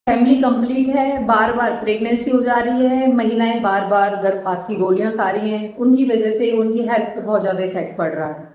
Family complete है, बार बार pregnancy हो जा रही है, महिलाएं बार बार गर्भपात की गोलियां खा रही हैं, उनकी वजह से उनकी हेल्थ पे बहुत ज़्यादा इफेक्ट पड़ रहा है।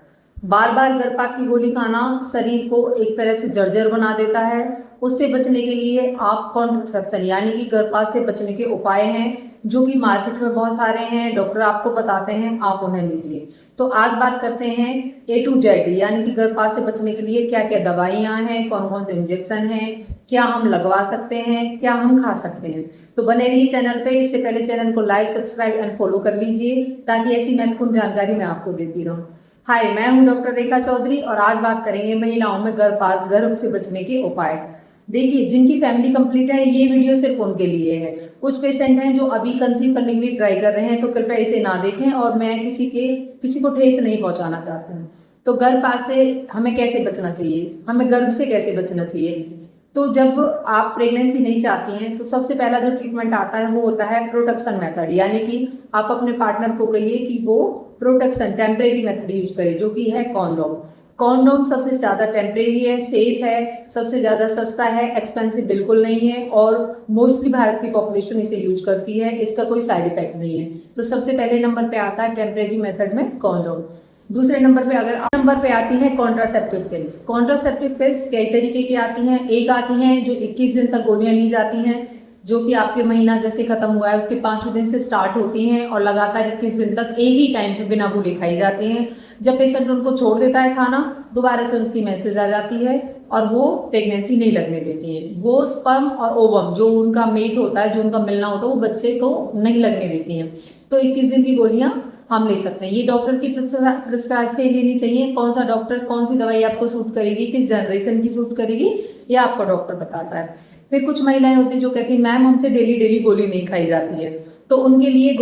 बार बार गर्भपात की गोली खाना शरीर को एक तरह से जर्जर बना देता है। उससे बचने के लिए आप कॉन्ट्रासेप्शन यानी कि गर्भपात से बचने के उपाय हैं जो कि मार्केट में बहुत सारे हैं, डॉक्टर आपको बताते हैं, आप उन्हें लीजिए। तो आज बात करते हैं A to Z यानी कि गर्भपात से बचने के लिए क्या क्या दवाइयाँ हैं, कौन कौन से इंजेक्शन हैं, क्या हम लगवा सकते हैं, क्या हम खा सकते हैं। तो बने रहिए चैनल पे। इससे पहले चैनल को लाइक, सब्सक्राइब एंड फॉलो कर लीजिए ताकि ऐसी महत्वपूर्ण जानकारी मैं आपको देती रहूं। हाय, मैं हूं डॉक्टर रेखा चौधरी और आज बात करेंगे महिलाओं में गर्भ से बचने के उपाय। देखिए, जिनकी फैमिली कंप्लीट है ये वीडियो सिर्फ उनके लिए है। कुछ पेशेंट हैं जो अभी कंसीव करने के लिए ट्राई कर रहे हैं, तो कृपया इसे ना देखें और मैं किसी को ठेस नहीं पहुंचाना चाहती हूँ। तो गर्भपात से हमें कैसे बचना चाहिए, हमें गर्भ से कैसे बचना चाहिए। तो जब आप प्रेगनेंसी नहीं चाहती हैं तो सबसे पहला जो ट्रीटमेंट आता है वो होता है प्रोटेक्शन मेथड, यानी कि आप अपने पार्टनर को कहिए कि वो प्रोटेक्शन टेम्परेरी मेथड यूज करे, जो कि है कॉन्डोम। कॉन्डोम सबसे ज़्यादा टेम्परेरी है, सेफ है, सबसे ज़्यादा सस्ता है, एक्सपेंसिव बिल्कुल नहीं है और मोस्टली भारत की पॉपुलेशन इसे यूज करती है, इसका कोई साइड इफेक्ट नहीं है। तो सबसे पहले नंबर पे आता है टेम्परेरी मेथड में कॉन्डोम। दूसरे नंबर पे नंबर पे आती है कॉन्ट्रासेप्टिव पिल्स। कॉन्ट्रासेप्टिव पिल्स कई तरीके की आती हैं। एक आती हैं जो 21 दिन तक गोलियां ली जाती हैं, जो कि आपके महीना जैसे खत्म हुआ है उसके 5वें दिन से स्टार्ट होती हैं और लगातार 21 दिन तक एक ही टाइम पे बिना भूले खाई जाती हैं। जब पेशेंट उनको छोड़ देता है खाना, दोबारा से उसकी मेंसेस आ जाती है और वो प्रेगनेंसी नहीं लगने देती है। वो स्पर्म और ओवम जो उनका मेट होता है, जो उनका मिलना होता है, वो बच्चे को नहीं लगने देती हैं। तो 21 दिन की गोलियां हम ले सकते हैं। ये डॉक्टर की प्रिस्क्राइब से लेनी चाहिए। कौन सा डॉक्टर कौन सी दवाई आपको सूट करेगी, किस जनरेशन की सूट करेगी, ये आपका डॉक्टर बताता है। फिर कुछ महिलाएं होती हैं जो कहती हैं मैम हमसे डेली डेली गोली नहीं खाई जाती है, तो उनके लिए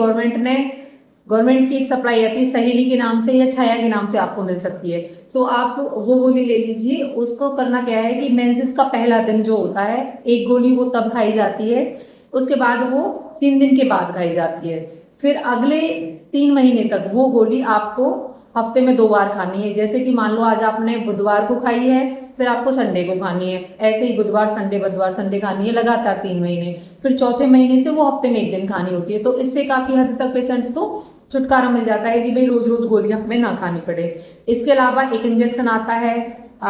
गवर्नमेंट की एक सप्लाई आती है सहेली के नाम से या छाया के नाम से आपको मिल सकती है। तो आप वो गोली ले लीजिए। उसको करना क्या है कि मेंसेस का पहला दिन जो होता है, एक गोली वो तब खाई जाती है, उसके बाद वो 3 दिन के बाद खाई जाती है। फिर अगले 3 महीने तक वो गोली आपको हफ्ते में 2 बार खानी है। जैसे कि मान लो आज आपने बुधवार को खाई है, फिर आपको संडे को खानी है। ऐसे ही बुधवार संडे खानी है लगातार 3 महीने। फिर चौथे महीने से वो हफ्ते में 1 दिन खानी होती है। तो इससे काफी हद तक पेशेंट्स को छुटकारा मिल जाता है कि भाई रोज रोज गोलियां हमें ना खानी पड़े। इसके अलावा एक इंजेक्शन आता है,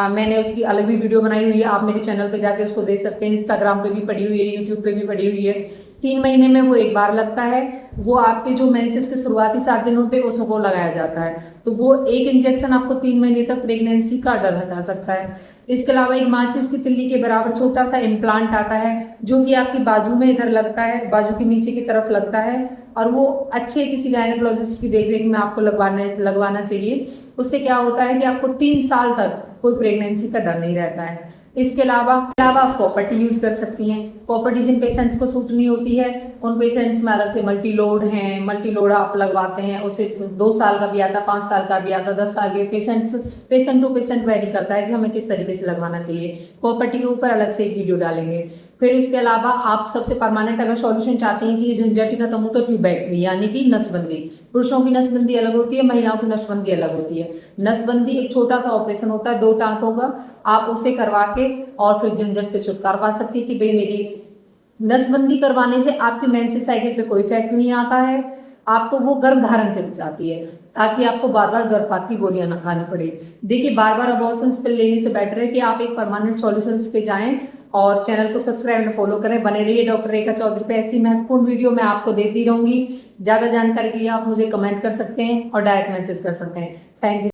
मैंने उसकी अलग भी वीडियो बनाई हुई है, आप मेरे चैनल पे जाके उसको देख सकते हैं। इंस्टाग्राम पे भी पड़ी हुई है, यूट्यूब पे भी पड़ी हुई है। 3 महीने में वो एक बार लगता है। वो आपके जो मेंसेस के शुरुआती 7 दिन होते हैं उसको लगाया जाता है। तो वो एक इंजेक्शन आपको 3 महीने तक प्रेगनेंसी का डर हटा सकता है। इसके अलावा एक माचिस की तिल्ली के बराबर छोटा सा इम्प्लांट आता है, जो कि आपकी बाजू में इधर लगता है, बाजू के नीचे की तरफ लगता है और वो अच्छे किसी गायनेकोलॉजिस्ट की देखरेख में आपको लगवाना चाहिए। उससे क्या होता है कि आपको 3 साल तक कोई प्रेगनेंसी का डर नहीं रहता है। इसके अलावा आप कॉपर टी यूज कर सकती हैं। कॉपर टी जिन पेशेंट्स को सूट नहीं होती है उन पेशेंट्स में अलग से मल्टी लोड आप लगवाते हैं। उसे 2 साल का भी आता, 5 साल का भी आता, 10 साल के पेशेंट टू पेशेंट वेरी करता है कि हमें किस तरीके से लगवाना चाहिए। कॉपर टी के ऊपर अलग से एक वीडियो डालेंगे। फिर इसके अलावा आप सबसे परमानेंट अगर सॉल्यूशन चाहते हैं कि ये झंझट खत्म हो, तो ट्यूबेक्टमी यानी कि नसबंदी। पुरुषों की नसबंदी अलग होती है, महिलाओं की नसबंदी अलग होती है। नसबंदी एक छोटा सा ऑपरेशन होता है 2 टांकों का, आप उसे करवा के और फिर झंझट से छुटकारा पा सकती है कि भाई मेरी नसबंदी करवाने से आपके मेंसेस साइकिल पे कोई इफेक्ट नहीं आता है, आपको वो गर्भधारण से बचाती है ताकि आपको बार बार गर्भपात की गोलियां ना खानी पड़े। देखिए, बार बार अबॉर्शंस पिल लेने से बेटर है कि आप एक परमानेंट सॉल्यूशंस पे जाएं और चैनल को सब्सक्राइब और फॉलो करें। बने रहिए डॉक्टर रेखा चौधरी पे, ऐसी महत्वपूर्ण वीडियो मैं आपको देती रहूंगी। ज्यादा जानकारी के लिए आप मुझे कमेंट कर सकते हैं और डायरेक्ट मैसेज कर सकते हैं। Thank you.